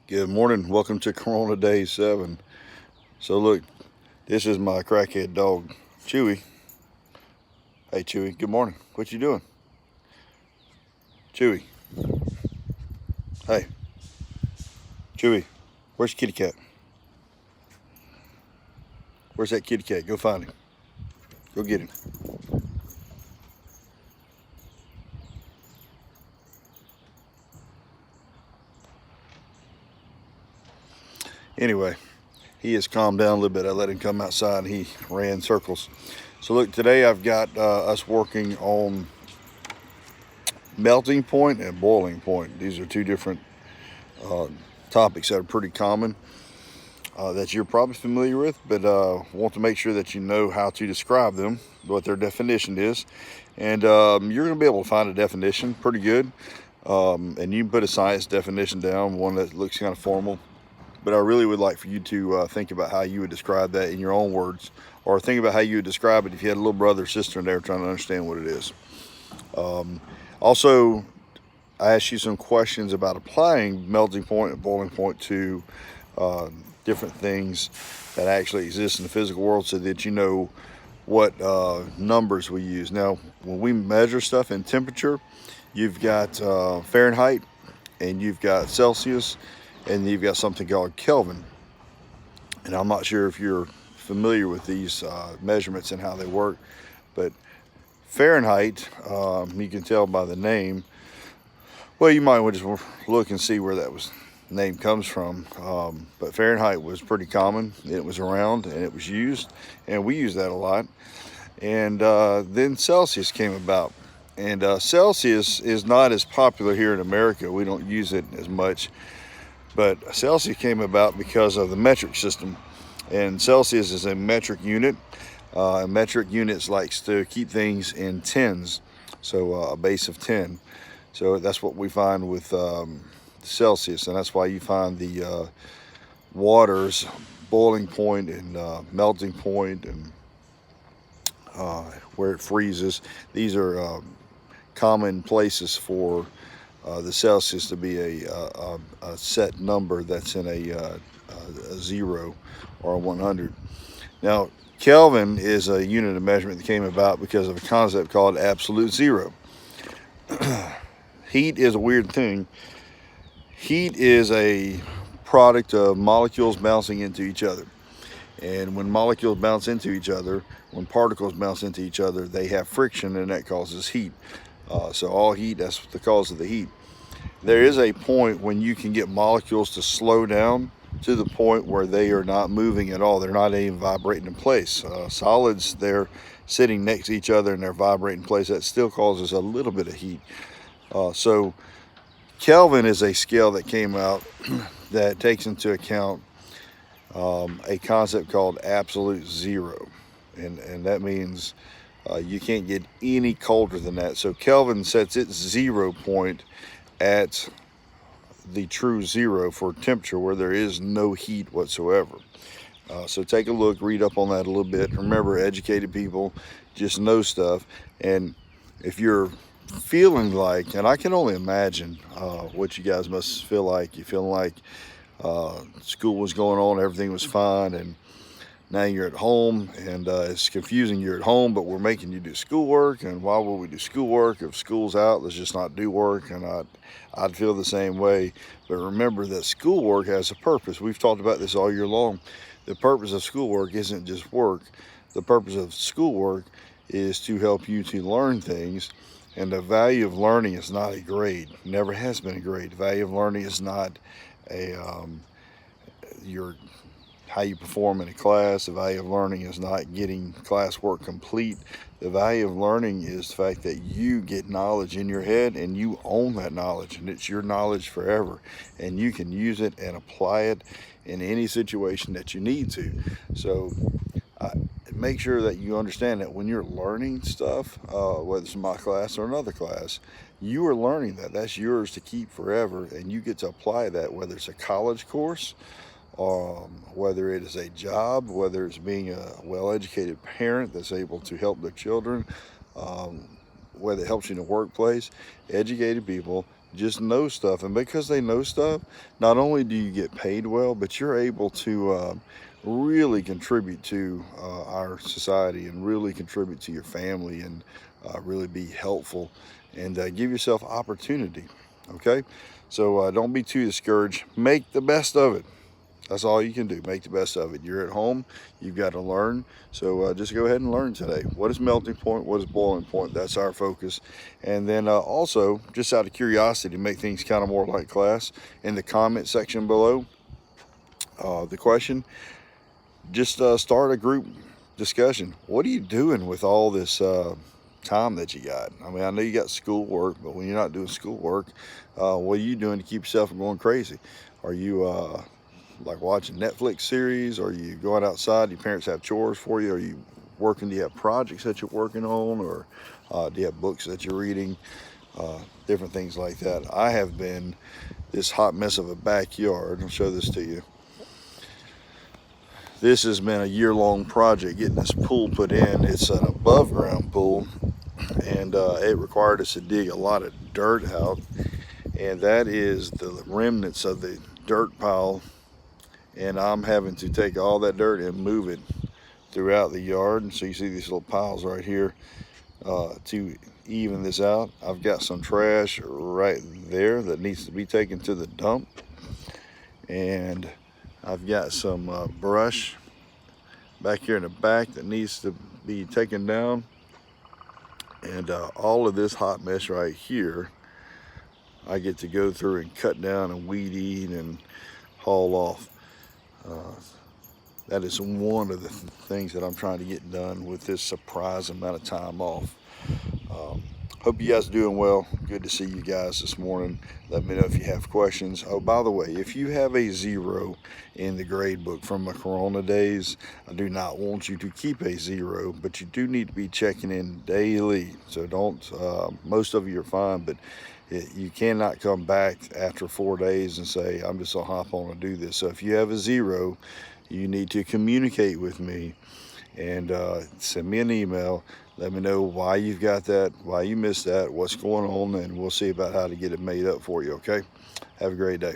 Good morning. Welcome to CoronaDayz 7. So look, this is my crackhead dog, Chewy. Hey Chewy, good morning. What you doing? Chewy. Hey, Chewy. Where's your kitty cat? Where's that kitty cat? Go find him. Go get him. Anyway, he has calmed down a little bit. I let him come outside and he ran circles. So look, today I've got us working on melting point and boiling point. These are two different topics that are pretty common that you're probably familiar with, but want to make sure that you know how to describe them, what their definition is. And you're going to be able to find a definition pretty good. And you can put a science definition down, one that looks kind of formal. But I really would like for you to think about how you would describe that in your own words, or think about how you would describe it if you had a little brother or sister in there trying to understand what it is. Also, I asked you some questions about applying melting point and boiling point to different things that actually exist in the physical world so that you know what numbers we use. Now, when we measure stuff in temperature, you've got Fahrenheit and you've got Celsius and you've got something called Kelvin. And I'm not sure if you're familiar with these measurements and how they work, but Fahrenheit, you can tell by the name. Well, you might want to just look and see where that name comes from. But Fahrenheit was pretty common. It was around and it was used, and we use that a lot. And then Celsius came about. And Celsius is not as popular here in America. We don't use it as much. But Celsius came about because of the metric system. And Celsius is a metric unit. Metric units likes to keep things in tens, so a base of 10. So that's what we find with Celsius, and that's why you find the water's boiling point and melting point and where it freezes. These are common places for the Celsius to be a set number that's in a 0 or a 100. Now, Kelvin is a unit of measurement that came about because of a concept called absolute zero. Heat is a weird thing. Heat is a product of molecules bouncing into each other. And when molecules bounce into each other, when particles bounce into each other, they have friction, and that causes heat. So all heat, that's the cause of the heat. There is a point when you can get molecules to slow down to the point where they are not moving at all. They're not even vibrating in place. Solids, they're sitting next to each other and they're vibrating in place. That still causes a little bit of heat. So Kelvin is a scale that came out that takes into account a concept called absolute zero. And that means you can't get any colder than that. So Kelvin sets its 0 point at the true zero for temperature, where there is no heat whatsoever. So take a look, read up on that a little bit. Remember, educated people just know stuff. And if you're feeling like, and I can only imagine what you guys must feel like. You feel like school was going on, everything was fine, and now you're at home and it's confusing. You're at home, but we're making you do schoolwork, and why would we do schoolwork if school's out? Let's just not do work. And I'd feel the same way. But remember that schoolwork has a purpose. We've talked about this all year long. The purpose of schoolwork isn't just work. The purpose of schoolwork is to help you to learn things. And the value of learning is not a grade. Never has been a grade. The value of learning is not how you perform in a class. The value of learning is not getting classwork complete. The value of learning is the fact that you get knowledge in your head and you own that knowledge, and it's your knowledge forever, and you can use it and apply it in any situation that you need to. So make sure that you understand that when you're learning stuff, whether it's my class or another class, you are learning that. That's yours to keep forever, and you get to apply that, whether it's a college course, whether it is a job, whether it's being a well-educated parent that's able to help their children, whether it helps you in the workplace. Educated people just know stuff. And because they know stuff, not only do you get paid well, but you're able to really contribute to our society and really contribute to your family and really be helpful and give yourself opportunity. Okay, so don't be too discouraged. Make the best of it. That's all you can do. Make the best of it. You're at home. You've got to learn. So just go ahead and learn today. What is melting point? What is boiling point? That's our focus. And then also, just out of curiosity, to make things kind of more like class, in the comment section below, the question, just start a group discussion. What are you doing with all this time that you got? I mean, I know you got schoolwork, but when you're not doing schoolwork, what are you doing to keep yourself from going crazy? Are you like watching Netflix series? Are you going outside? Do your parents have chores for you? Are you working? Do you have projects that you're working on? Or do you have books that you're reading? Different things like that. I have been this hot mess of a backyard. I'll show this to you. This has been a year-long project getting this pool put in. It's an above ground pool, and it required us to dig a lot of dirt out, and that is the remnants of the dirt pile, and I'm having to take all that dirt and move it throughout the yard. And so you see these little piles right here to even this out. I've got some trash right there that needs to be taken to the dump, and I've got some brush back here in the back that needs to be taken down, and all of this hot mess right here I get to go through and cut down and weed eat and haul off. That is one of the things that I'm trying to get done with this surprise amount of time off. Hope you guys are doing well. Good to see you guys this morning. Let me know if you have questions. Oh, by the way, if you have a 0 in the grade book from my CoronaDayz, I do not want you to keep a 0, but you do need to be checking in daily. So don't, most of you are fine, but you cannot come back after 4 days and say, I'm just gonna hop on and do this. So if you have a 0, you need to communicate with me and send me an email. Let me know why you've got that, why you missed that, what's going on, and we'll see about how to get it made up for you, okay? Have a great day.